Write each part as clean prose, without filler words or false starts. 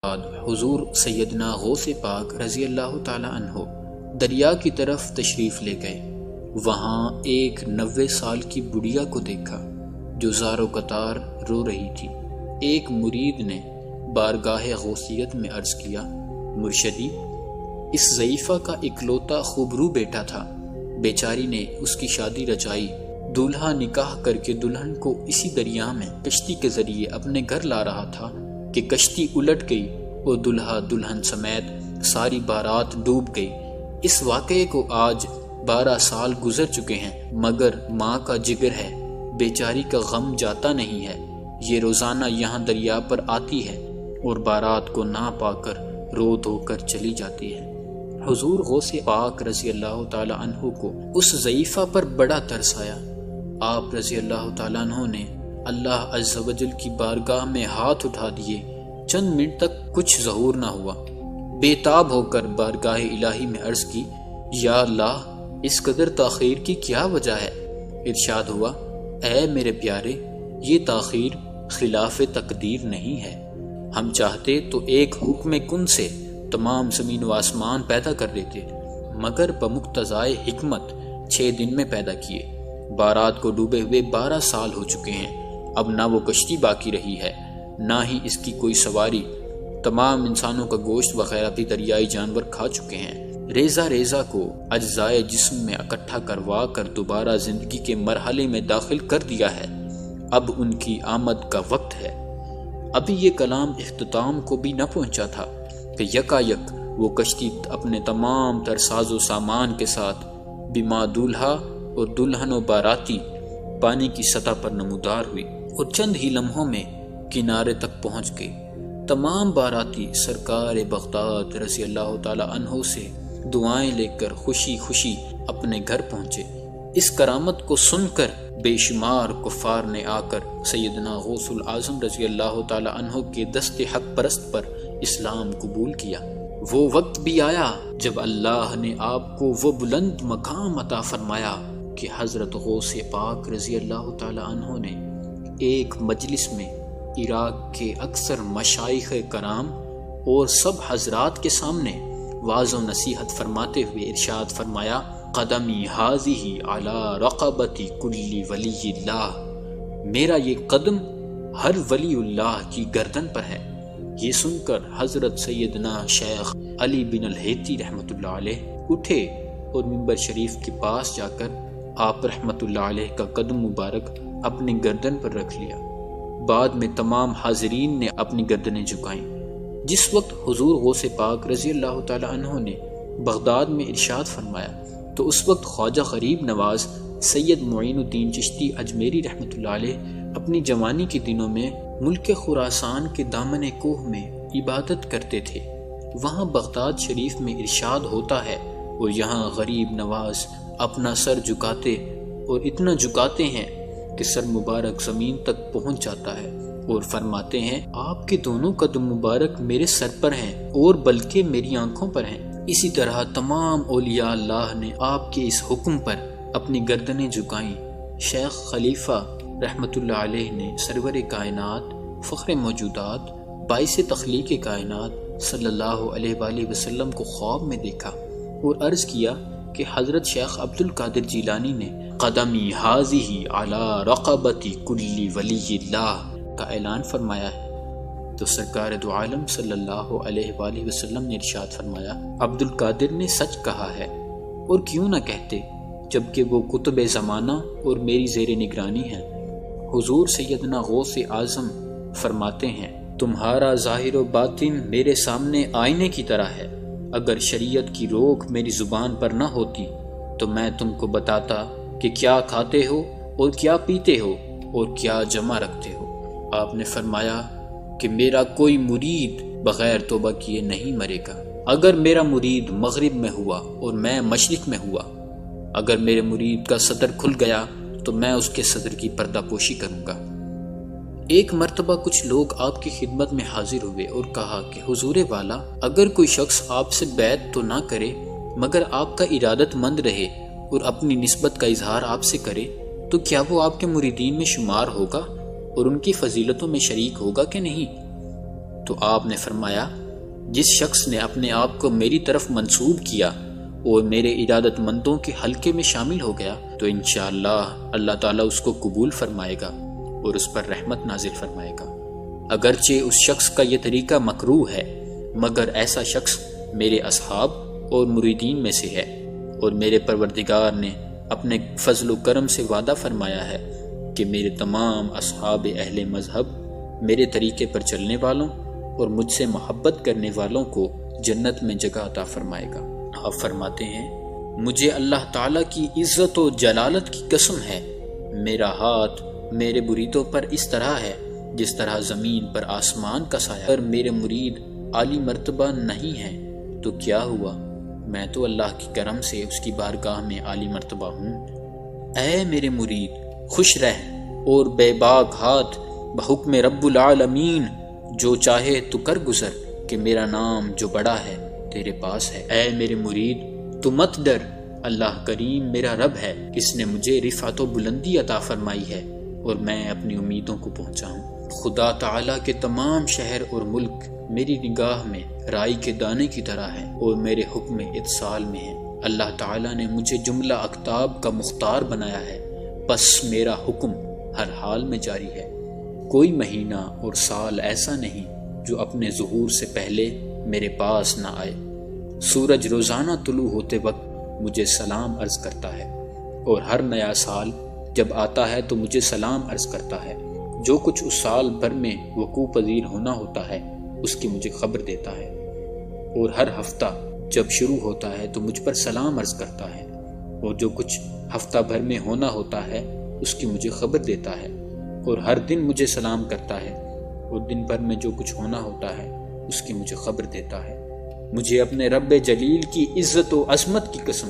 بعد حضور سیدنا غوث پاک رضی اللہ تعالی عنہ دریا کی طرف تشریف لے گئے۔ وہاں ایک 90 سال کی بڑھیا کو دیکھا جو زار و قطار رو رہی تھی۔ ایک مرید نے بارگاہ غوثیت میں عرض کیا، مرشدی، اس ضعیفہ کا اکلوتا خوبرو بیٹا تھا، بیچاری نے اس کی شادی رچائی، دولہا نکاح کر کے دلہن کو اسی دریا میں کشتی کے ذریعے اپنے گھر لا رہا تھا کہ کشتی الٹ گئی اور دلہا دلہن سمیت ساری بارات ڈوب گئی۔ اس واقعے کو آج 12 سال گزر چکے ہیں، مگر ماں کا جگر ہے، بیچاری کا غم جاتا نہیں ہے۔ یہ روزانہ یہاں دریا پر آتی ہے اور بارات کو نہ پا کر رو دھو کر چلی جاتی ہے۔ حضور غوث پاک رضی اللہ تعالی عنہ کو اس ضعیفہ پر بڑا ترس آیا۔ آپ رضی اللہ تعالیٰ عنہ نے اللہ عز و جل کی بارگاہ میں ہاتھ اٹھا دیے۔ چند منٹ تک کچھ ظہور نہ ہوا۔ بے تاب ہو کر بارگاہ الہی میں عرض کی، یا اللہ، اس قدر تاخیر کی کیا وجہ ہے؟ ارشاد ہوا، اے میرے پیارے، یہ تاخیر خلاف تقدیر نہیں ہے۔ ہم چاہتے تو ایک حکم کن سے تمام زمین و آسمان پیدا کر دیتے، مگر بمقتضائے حکمت 6 دن میں پیدا کیے۔ بارات کو ڈوبے ہوئے 12 سال ہو چکے ہیں، اب نہ وہ کشتی باقی رہی ہے، نہ ہی اس کی کوئی سواری۔ تمام انسانوں کا گوشت وغیرہ بھی دریائی جانور کھا چکے ہیں۔ ریزہ ریزہ کو اجزائے جسم میں اکٹھا کروا کر دوبارہ زندگی کے مرحلے میں داخل کر دیا ہے۔ اب ان کی آمد کا وقت ہے۔ ابھی یہ کلام اختتام کو بھی نہ پہنچا تھا کہ یکایک وہ کشتی اپنے تمام تر ساز و سامان کے ساتھ بما دولہا اور دلہن و باراتی پانی کی سطح پر نمودار ہوئی اور چند ہی لمحوں میں کنارے تک پہنچ گئی۔ تمام باراتی سرکار بغداد رضی اللہ تعالی عنہ سے دعائیں لے کر خوشی خوشی اپنے گھر پہنچے۔ اس کرامت کو سن کر بے شمار کفار نے آ کر سیدنا غوث العظم رضی اللہ تعالی عنہ کے دست حق پرست پر اسلام قبول کیا۔ وہ وقت بھی آیا جب اللہ نے آپ کو وہ بلند مقام عطا فرمایا کہ حضرت غوث پاک رضی اللہ تعالی عنہ نے ایک مجلس میں عراق کے اکثر مشائخ کرام اور سب حضرات کے سامنے واعظ و نصیحت فرماتے ہوئے ارشاد فرمایا، قدمی حاذی علی رقبتی کل ولی اللہ، میرا یہ قدم ہر ولی اللہ کی گردن پر ہے۔ یہ سن کر حضرت سیدنا شیخ علی بن الہیتی رحمۃ اللہ علیہ اٹھے اور منبر شریف کے پاس جا کر آپ رحمۃ اللہ علیہ کا قدم مبارک اپنی گردن پر رکھ لیا۔ بعد میں تمام حاضرین نے اپنی گردنیں جھکائیں۔ جس وقت حضور غوث پاک رضی اللہ تعالی عنہ نے بغداد میں ارشاد فرمایا تو اس وقت خواجہ غریب نواز سید معین الدین چشتی اجمیری رحمۃ اللہ علیہ اپنی جوانی کے دنوں میں ملک خراسان کے دامن کوہ میں عبادت کرتے تھے۔ وہاں بغداد شریف میں ارشاد ہوتا ہے اور یہاں غریب نواز اپنا سر جھکاتے اور اتنا جھکاتے ہیں کہ سر مبارک زمین تک پہنچ جاتا ہے اور فرماتے ہیں، آپ کے دونوں قدم مبارک میرے سر پر ہیں اور بلکہ میری آنکھوں پر ہیں۔ اسی طرح تمام اولیاء اللہ نے آپ کے اس حکم پر اپنی گردنیں جھکائیں۔ شیخ خلیفہ رحمۃ اللہ علیہ نے سرور کائنات، فخر موجودات، باعث تخلیق کائنات صلی اللہ علیہ وآلہ وسلم کو خواب میں دیکھا اور عرض کیا کہ حضرت شیخ عبد القادر جیلانی نے قدمی حاذی علی رقبتی کل ولی اللہ کا اعلان فرمایا ہے۔ تو سرکار دو عالم صلی اللہ علیہ وآلہ وسلم نے ارشاد فرمایا، عبد القادر نے سچ کہا ہے، اور کیوں نہ کہتے جبکہ وہ قطب زمانہ اور میری زیر نگرانی ہے۔ حضور سیدنا غوث اعظم فرماتے ہیں، تمہارا ظاہر و باطن میرے سامنے آئینے کی طرح ہے۔ اگر شریعت کی روک میری زبان پر نہ ہوتی تو میں تم کو بتاتا کہ کیا کھاتے ہو اور کیا پیتے ہو اور کیا جمع رکھتے ہو۔ آپ نے فرمایا کہ میرا کوئی مرید بغیر توبہ کیے نہیں مرے گا۔ اگر میرا مرید مغرب میں ہوا اور میں مشرق میں ہوا، اگر میرے مرید کا صدر کھل گیا تو میں اس کے صدر کی پردہ پوشی کروں گا۔ ایک مرتبہ کچھ لوگ آپ کی خدمت میں حاضر ہوئے اور کہا کہ حضور والا، اگر کوئی شخص آپ سے بیعت تو نہ کرے مگر آپ کا ارادت مند رہے اور اپنی نسبت کا اظہار آپ سے کرے تو کیا وہ آپ کے مریدین میں شمار ہوگا اور ان کی فضیلتوں میں شریک ہوگا کہ نہیں؟ تو آپ نے فرمایا جس شخص نے اپنے آپ کو میری طرف منسوب کیا اور میرے ارادت مندوں کے حلقے میں شامل ہو گیا تو انشاءاللہ اللہ تعالیٰ اس کو قبول فرمائے گا اور اس پر رحمت نازل فرمائے گا۔ اگرچہ اس شخص کا یہ طریقہ مکروہ ہے، مگر ایسا شخص میرے اصحاب اور مریدین میں سے ہے، اور میرے پروردگار نے اپنے فضل و کرم سے وعدہ فرمایا ہے کہ میرے تمام اصحاب اہل مذہب میرے طریقے پر چلنے والوں اور مجھ سے محبت کرنے والوں کو جنت میں جگہ عطا فرمائے گا۔ آپ فرماتے ہیں مجھے اللہ تعالیٰ کی عزت و جلالت کی قسم ہے، میرا ہاتھ میرے مریدوں پر اس طرح ہے جس طرح زمین پر آسمان کا سایہ۔ اگر میرے مرید عالی مرتبہ نہیں ہیں تو کیا ہوا، میں تو اللہ کی کرم سے اس کی بارگاہ میں عالی مرتبہ ہوں۔ اے میرے مرید خوش رہ اور بے باک ہاتھ بحکم رب العالمین جو چاہے تو کر گزر کہ میرا نام جو بڑا ہے تیرے پاس ہے۔ اے میرے مرید تو مت ڈر، اللہ کریم میرا رب ہے، اس نے مجھے رفعت و بلندی عطا فرمائی ہے اور میں اپنی امیدوں کو پہنچا ہوں۔ خدا تعالیٰ کے تمام شہر اور ملک میری نگاہ میں رائی کے دانے کی طرح ہے اور میرے حکم اتصال میں ہے۔ اللہ تعالیٰ نے مجھے جملہ اقطاب کا مختار بنایا ہے، بس میرا حکم ہر حال میں جاری ہے۔ کوئی مہینہ اور سال ایسا نہیں جو اپنے ظہور سے پہلے میرے پاس نہ آئے۔ سورج روزانہ طلوع ہوتے وقت مجھے سلام عرض کرتا ہے اور ہر نیا سال جب آتا ہے تو مجھے سلام عرض کرتا ہے۔ جو کچھ اس سال بھر میں وقوع پذیر ہونا ہوتا ہے اس کی مجھے خبر دیتا ہے، اور ہر ہفتہ جب شروع ہوتا ہے تو مجھ پر سلام عرض کرتا ہے، اور جو کچھ ہفتہ بھر میں ہونا ہوتا ہے اس کی مجھے خبر دیتا ہے، اور ہر دن مجھے سلام کرتا ہے، اور دن بھر میں جو کچھ ہونا ہوتا ہے اس کی مجھے خبر دیتا ہے۔ مجھے اپنے رب جلیل کی عزت و عظمت کی قسم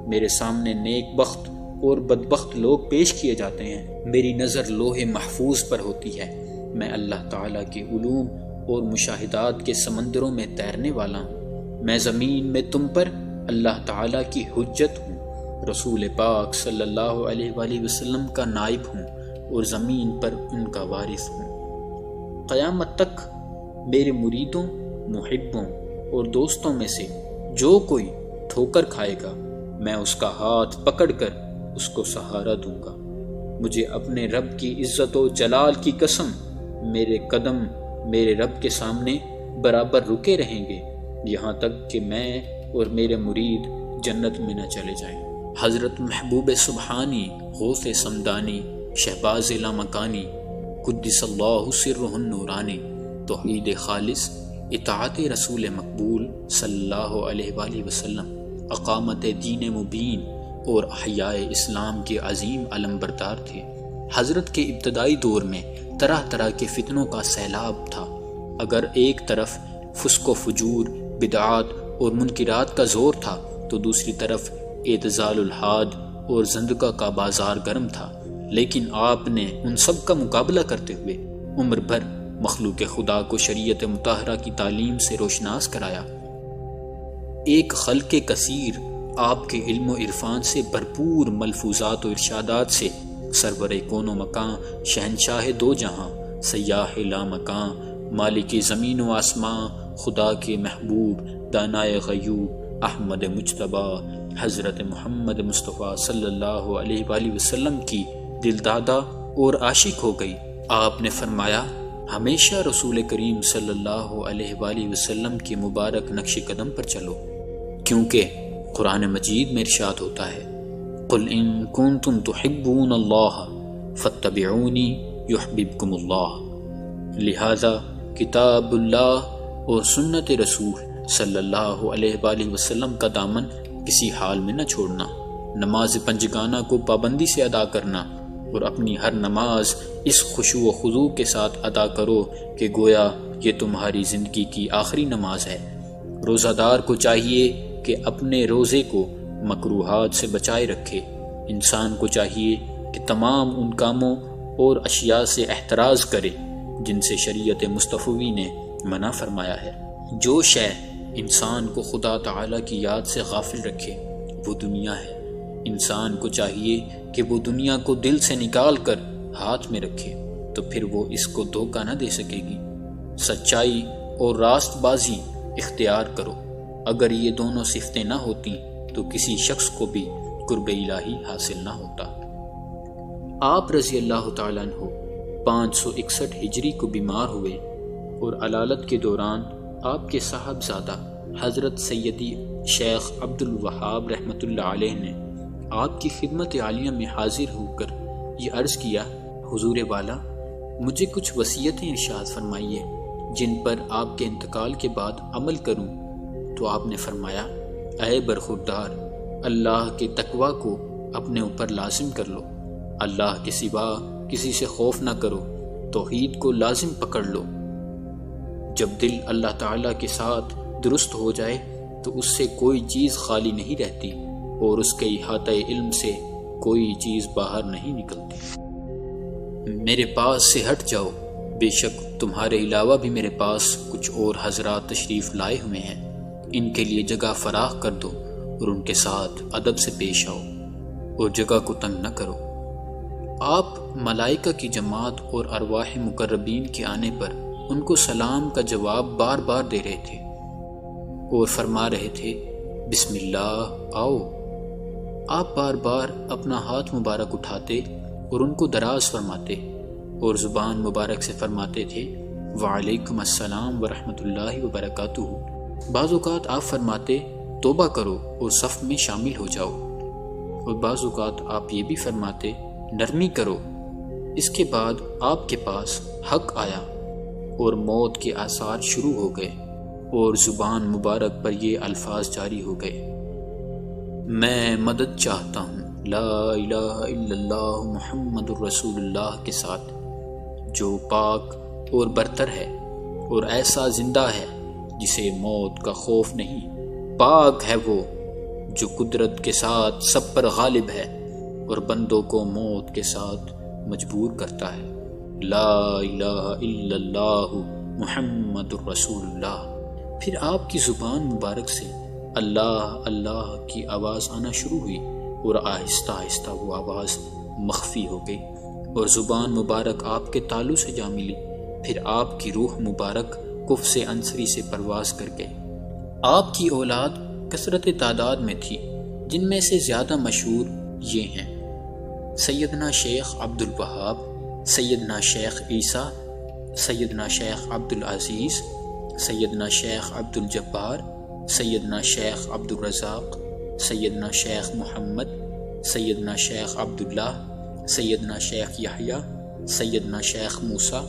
میرے سامنے نیک بخت اور بدبخت لوگ پیش کیے جاتے ہیں۔ میری نظر لوح محفوظ پر ہوتی ہے، میں اللہ تعالیٰ کے علوم اور مشاہدات کے سمندروں میں تیرنے والا ہوں۔ میں زمین میں تم پر اللہ تعالیٰ کی حجت ہوں، رسول پاک صلی اللہ علیہ وآلہ وسلم کا نائب ہوں اور زمین پر ان کا وارث ہوں۔ قیامت تک میرے مریدوں، محبوں اور دوستوں میں سے جو کوئی ٹھوکر کھائے گا میں اس کا ہاتھ پکڑ کر اس کو سہارا دوں گا۔ مجھے اپنے رب کی عزت و جلال کی قسم میرے قدم میرے رب کے سامنے برابر رکے رہیں گے یہاں تک کہ میں اور میرے مرید جنت میں نہ چلے جائیں۔ حضرت محبوب سبحانی غوث سمدانی شہباز لامکانی قدس اللہ سرہ النورانی توحید خالص اطاعت رسول مقبول صلی اللہ علیہ وآلہ وسلم اقامت دین مبین اور احیاء اسلام کے عظیم علمبردار تھے۔ حضرت کے ابتدائی دور میں طرح طرح کے فتنوں کا سیلاب تھا۔ اگر ایک طرف فسق و فجور، بدعات اور منکرات کا زور تھا تو دوسری طرف اعتزال الحاد اور زندگا کا بازار گرم تھا، لیکن آپ نے ان سب کا مقابلہ کرتے ہوئے عمر بھر مخلوق خدا کو شریعت مطہرہ کی تعلیم سے روشناس کرایا۔ ایک خلق کثیر آپ کے علم و عرفان سے بھرپور ملفوظات و ارشادات سے سرور کون و مکان، شہنشاہ دو جہاں، سیاح لا مکان، مالک زمین و آسمان، خدا کے محبوب، دانائے غیوب، احمد مجتبی، حضرت محمد مصطفیٰ صلی اللہ علیہ وآلہ وسلم کی دلدادہ اور عاشق ہو گئی۔ آپ نے فرمایا ہمیشہ رسول کریم صلی اللہ علیہ وآلہ وسلم کے مبارک نقش قدم پر چلو، کیونکہ قرآن مجید میں ارشاد ہوتا ہے قل ان کنتم تحبون اللہ فاتبعونی یحببکم اللہ۔ لہذا کتاب اللہ اور سنت رسول صلی اللہ علیہ وآلہ وسلم کا دامن کسی حال میں نہ چھوڑنا، نماز پنجگانہ کو پابندی سے ادا کرنا اور اپنی ہر نماز اس خشوع و خضوع کے ساتھ ادا کرو کہ گویا یہ تمہاری زندگی کی آخری نماز ہے۔ روزہ دار کو چاہیے کہ اپنے روزے کو مکروہات سے بچائے رکھے۔ انسان کو چاہیے کہ تمام ان کاموں اور اشیاء سے احتراز کرے جن سے شریعت مصطفی نے منع فرمایا ہے۔ جو شے انسان کو خدا تعالیٰ کی یاد سے غافل رکھے وہ دنیا ہے۔ انسان کو چاہیے کہ وہ دنیا کو دل سے نکال کر ہاتھ میں رکھے، تو پھر وہ اس کو دھوکہ نہ دے سکے گی۔ سچائی اور راست بازی اختیار کرو۔ اگر یہ دونوں صفتیں نہ ہوتی تو کسی شخص کو بھی قرب الہی حاصل نہ ہوتا۔ آپ رضی اللہ تعالیٰ عنہ 561 ہجری کو بیمار ہوئے اور علالت کے دوران آپ کے صاحبزادہ حضرت سیدی شیخ عبد الوہاب رحمۃ اللہ علیہ نے آپ کی خدمت عالیہ میں حاضر ہو کر یہ عرض کیا، حضور والا مجھے کچھ وصیتیں ارشاد فرمائیے جن پر آپ کے انتقال کے بعد عمل کروں۔ تو آپ نے فرمایا، اے برخوردار، اللہ کے تقوی کو اپنے اوپر لازم کر لو، اللہ کے سوا کسی سے خوف نہ کرو، توحید کو لازم پکڑ لو۔ جب دل اللہ تعالیٰ کے ساتھ درست ہو جائے تو اس سے کوئی چیز خالی نہیں رہتی اور اس کے احاطہ علم سے کوئی چیز باہر نہیں نکلتی۔ میرے پاس سے ہٹ جاؤ، بے شک تمہارے علاوہ بھی میرے پاس کچھ اور حضرات تشریف لائے ہوئے ہیں، ان کے لیے جگہ فراخ کر دو اور ان کے ساتھ ادب سے پیش آؤ اور جگہ کو تنگ نہ کرو۔ آپ ملائکہ کی جماعت اور ارواح مقربین کے آنے پر ان کو سلام کا جواب بار بار دے رہے تھے اور فرما رہے تھے، بسم اللہ آؤ۔ آپ بار بار اپنا ہاتھ مبارک اٹھاتے اور ان کو دراز فرماتے اور زبان مبارک سے فرماتے تھے، وعلیکم السلام ورحمۃ اللہ وبرکاتہ۔ بعض اوقات آپ فرماتے، توبہ کرو اور صف میں شامل ہو جاؤ، اور بعض اوقات آپ یہ بھی فرماتے، نرمی کرو۔ اس کے بعد آپ کے پاس حق آیا اور موت کے آثار شروع ہو گئے اور زبان مبارک پر یہ الفاظ جاری ہو گئے، میں مدد چاہتا ہوں لا الہ الا اللہ محمد الرسول اللہ کے ساتھ، جو پاک اور برتر ہے اور ایسا زندہ ہے جسے موت کا خوف نہیں، پاک ہے وہ جو قدرت کے ساتھ سب پر غالب ہے اور بندوں کو موت کے ساتھ مجبور کرتا ہے، لا الہ الا اللہ محمد الرسول اللہ۔ پھر آپ کی زبان مبارک سے اللہ اللہ کی آواز آنا شروع ہوئی اور آہستہ آہستہ وہ آواز مخفی ہو گئی اور زبان مبارک آپ کے تالو سے جا ملی۔ پھر آپ کی روح مبارک کف سے انصری سے پرواز کر گئی۔ آپ کی اولاد کثرت تعداد میں تھی، جن میں سے زیادہ مشہور یہ ہیں، سیدنا شیخ عبد الوہاب، سیدنا شیخ عیسیٰ، سیدنا شیخ عبد العزیز، سیدنا شیخ عبد الجبار، سیدنا شیخ عبد الرزاق، سیدنا شیخ محمد، سیدنا شیخ عبداللہ، سیدنا شیخ یحییٰ، سیدنا شیخ موسیٰ،